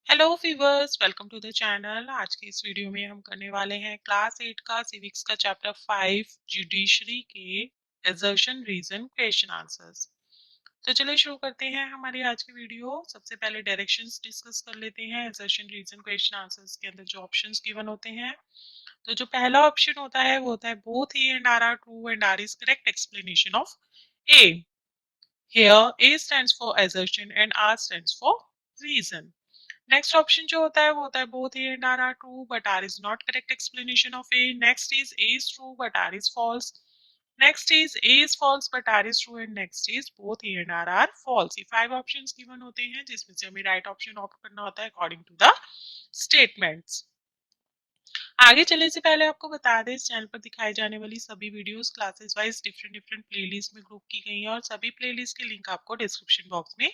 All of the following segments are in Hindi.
Hello viewers, welcome to the channel. आज की इस वीडियो में हम करने वाले हैं क्लास 8 का सिविक्स का चैप्टर 5 जुडिशरी के असर्शन रीजन क्वेश्चन आंसर्स। तो चलिए शुरू करते हैं हमारी आज की वीडियो। सबसे पहले डायरेक्शंस डिस्कस कर लेते हैं। असर्शन रीजन क्वेश्चन आंसर्स के अंदर जो ऑप्शंस गिवन होते हैं, तो जो पहला ऑप्शन होता है वो होता है both A and R true and R is correct explanation of A. Here A stands for assertion and R stands for reason. Next option जो होता है वो होता है both A and R are true but R is not correct explanation of A. Next is A is true but R is false. Next is A is false but R is true and next is both A and R are false. ये 5 ऑप्शंस गिवन होते हैं जिसमें से हमें राइट ऑप्शन ऑप्ट करना होता है अकॉर्डिंग टू द स्टेटमेंट्स। आगे चलने से पहले आपको बता दें, इस चैनल पर दिखाई जाने वाली सभी videos classes wise different different playlist में ग्रुप की गई हैं और सभी प्लेलिस्ट के लिंक आपको डिस्क्रिप्शन बॉक्स में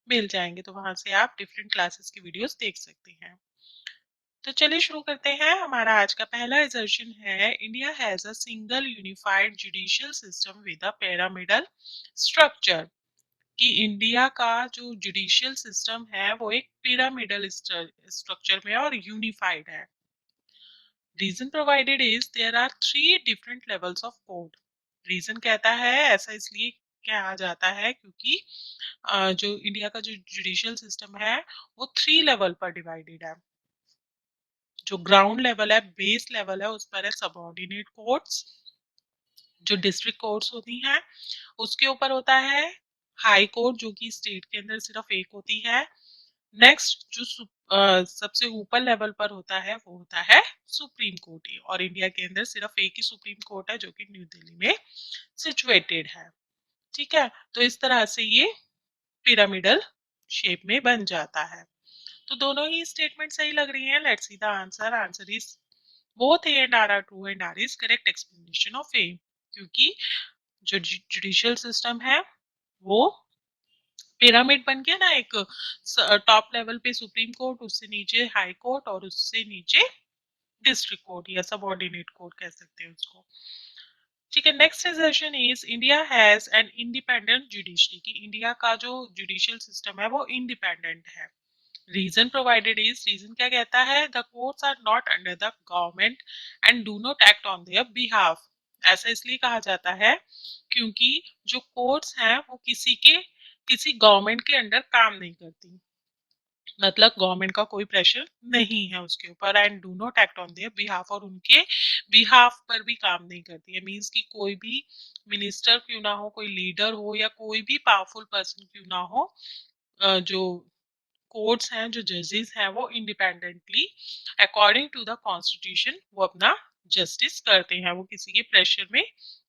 मिल जाएंगे, तो वहां से आप डिफरेंट क्लासेस की वीडियोस देख सकते हैं। तो चलिए शुरू करते हैं। हमारा आज का पहला असर्शन है India has a single unified judicial system with a pyramidal structure. कि इंडिया का जो जुडिशियल सिस्टम है वो एक पिरामिडल स्ट्रक्चर में और यूनिफाइड है। Reason provided is there are 3 levels of court. Reason कहता है ऐसा इसलिए कहा जाता है क्योंकि जो इंडिया का जो जुडिशियल सिस्टम है वो 3 लेवल पर डिवाइडेड है। जो ग्राउंड लेवल है, बेस लेवल है, उस पर है सबऑर्डिनेट कोर्ट्स जो डिस्ट्रिक्ट कोर्ट्स होती हैं। उसके ऊपर होता है हाई कोर्ट जो कि स्टेट के अंदर सिर्फ एक होती है। नेक्स्ट जो सबसे ऊपर लेवल पर होता है वो होता है सुप्रीम कोर्ट। और इंडिया के अंदर सिर्फ एक ही सुप्रीम कोर्ट है जो कि न्यू दिल्ली में सिचुएटेड है। ठीक है, तो इस तरह से ये पिरामिडल शेप में बन जाता है। तो दोनों ही स्टेटमेंट सही लग रही हैं। Let's see the answer. Answer is both A and R are true and R is correct explanation of A. क्योंकि जो जुडिशियल सिस्टम है वो पिरामिड बन गया ना, एक टॉप लेवल पे सुप्रीम कोर्ट, उससे नीचे हाई कोर्ट और उससे नीचे डिस्ट्रिक्ट कोर्ट या सबऑर्डिनेट कोर्ट कह सकते हैं उसको। ठीक है, next suggestion is India has an independent judiciary. कि इंडिया का जो जुडिशियल सिस्टम है वो इंडिपेंडेंट है। रीजन प्रोवाइडेड इज, रीजन क्या कहता है, the courts are not under the government and do not act on their behalf. ऐसा इसलिए कहा जाता है क्योंकि जो कोर्ट्स हैं वो किसी गवर्नमेंट के अंडर काम नहीं करती। मतलब गवर्नमेंट का कोई प्रेशर नहीं है उसके ऊपर। And do not act on their behalf, और उनके बिहाफ पर भी काम नहीं करती है। मीन्स कि कोई भी मिनिस्टर क्यों ना हो, कोई लीडर हो या कोई भी पावरफुल पर्सन क्यों ना हो, जो कोर्ट्स हैं, जो जजेस हैं, वो independently according to the constitution वो अपना जस्टिस करते हैं। वो किसी के प्रेशर में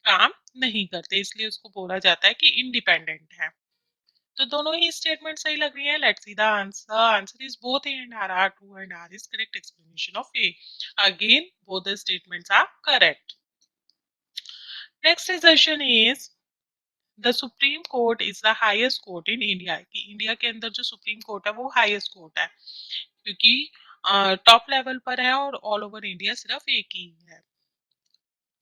काम नहीं करते, इसलिए उसको बोला जाता है कि इंडिपेंडेंट है। तो दोनों ही स्टेटमेंट सही लग रही है। Let's see the answer. Answer is both A and R are true and R is correct explanation of A. Again both the statements are correct. Next assertion is the supreme court is the highest court in India. कि इंडिया के अंदर जो सुप्रीम कोर्ट है वो हाईएस्ट कोर्ट है क्योंकि टॉप लेवल पर है और ऑल ओवर इंडिया सिर्फ एक ही है।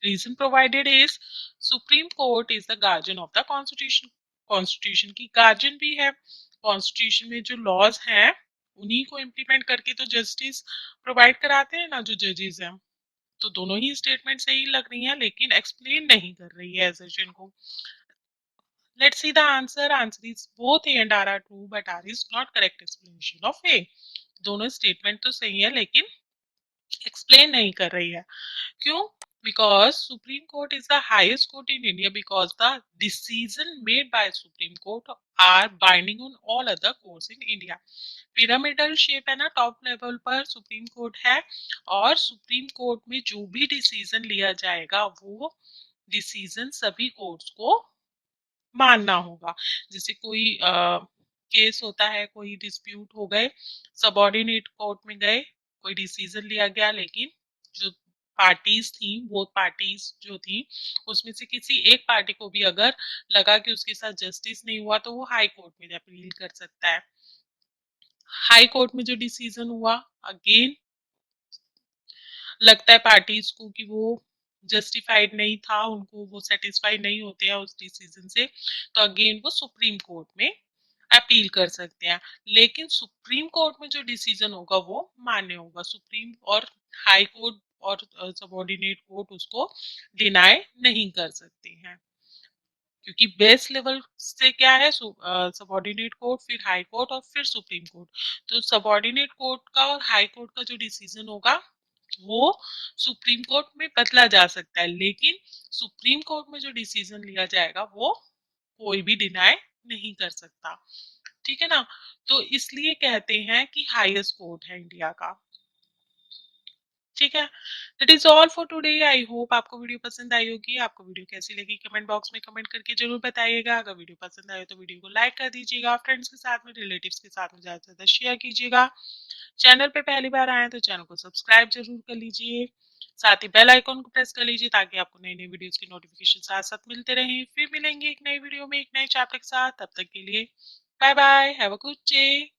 Reason provided is supreme court is the guardian of the constitution. Constitution की गार्जियन भी है। कॉन्स्टिट्यूशन में जो लॉज हैं उन्हीं को इम्प्लीमेंट करके तो जस्टिस प्रोवाइड कराते हैं ना जो जजेस हैं। तो दोनों ही स्टेटमेंट सही लग रही हैं लेकिन एक्सप्लेन नहीं कर रही है एसेशन को। Let's see the answer. Answer is both A and R are true, but R is not correct explanation of A. दोनों स्टेटमेंट तो सही है लेकिन एक्सप्लेन नहीं कर रही है। क्यों? Because Supreme Court is the highest court in India because the decision made by Supreme Court are binding on all other courts in India. Pyramidal shape है ना, टॉप लेवल पर सुप्रीम कोर्ट है और सुप्रीम कोर्ट में जो भी डिसीजन लिया जाएगा वो डिसीजन सभी कोर्ट्स को मानना होगा। जैसे कोई केस होता है, कोई डिस्प्यूट हो गए, सबऑर्डिनेट कोर्ट में गए, कोई डिसीजन लिया गया, लेकिन जो पार्टीज थी, वो पार्टीज जो थी उसमें से किसी एक पार्टी को भी अगर लगा कि उसके साथ जस्टिस नहीं हुआ तो वो हाई कोर्ट में अपील कर सकता है। हाई कोर्ट में जो डिसीजन हुआ, अगेन लगता है पार्टीज को कि वो जस्टिफाइड नहीं था, उनको वो सेटिस्फाई नहीं होते हैं उस डिसीजन से, तो अगेन वो सुप्रीम कोर्ट में अपील कर सकते हैं। लेकिन सुप्रीम कोर्ट में जो डिसीजन होगा वो मान्य होगा। सुप्रीम और हाई कोर्ट और सबऑर्डिनेट कोर्ट उसको डिनाई नहीं कर सकते हैं, क्योंकि बेस लेवल से क्या है, सबऑर्डिनेट कोर्ट, फिर हाई कोर्ट और फिर सुप्रीम कोर्ट। तो सबऑर्डिनेट कोर्ट का और हाई कोर्ट का जो डिसीजन होगा वो सुप्रीम कोर्ट में बदला जा सकता है, लेकिन सुप्रीम कोर्ट में जो डिसीजन लिया जाएगा वो कोई भी डिनाई नहीं कर सकता। ठीक है ना। तो इसलिए कहते हैं कि हाईएस्ट कोर्ट है इंडिया का। ठीक है। That is all for today. I hope आपको वीडियो पसंद आई होगी। आपको वीडियो कैसी लगी कमेंट बॉक्स में कमेंट करके जरूर बताइएगा। अगर वीडियो पसंद आए तो वीडियो को लाइक कर दीजिएगा, फ्रेंड्स के साथ में, रिलेटिव्स के साथ में ज्यादा से ज्यादा शेयर कीजिएगा। चैनल पे पहली बार आए तो चैनल को सब्सक्राइब जरूर कर लीजिए, साथ ही बेल आइकॉन को प्रेस कर लीजिए ताकि आपको नई नई वीडियोस की नोटिफिकेशन साथ साथ मिलते रहें। फिर मिलेंगे एक नई वीडियो में एक नए चैप्टर के साथ। तब तक के लिए bye bye, have a good day.